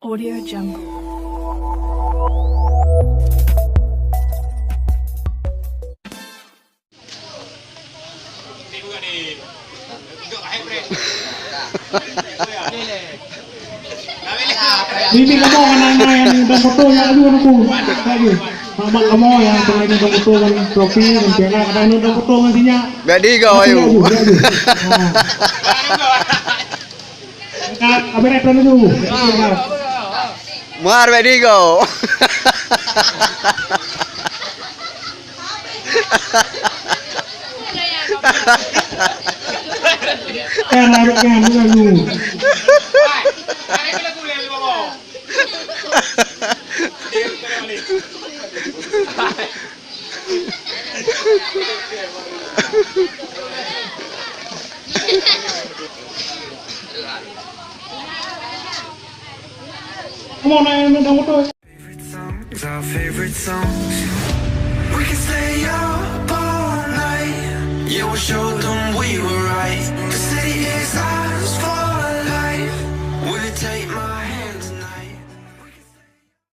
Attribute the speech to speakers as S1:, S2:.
S1: Audio Jungle.
S2: Bibi kamu anak-anak yang udah foto yang aduh aku lagi mama kamu yang pernah udah foto kan trofi dan piala kadang udah foto ngasihnya
S3: Badi kau ayu.
S2: Apa reklam itu?
S3: Mar badi kau.
S2: Yang lalu. Come on, I don't know.
S4: Our favorite songs. We can stay up all night. Yeah, we'll show them we were right. The city is ours for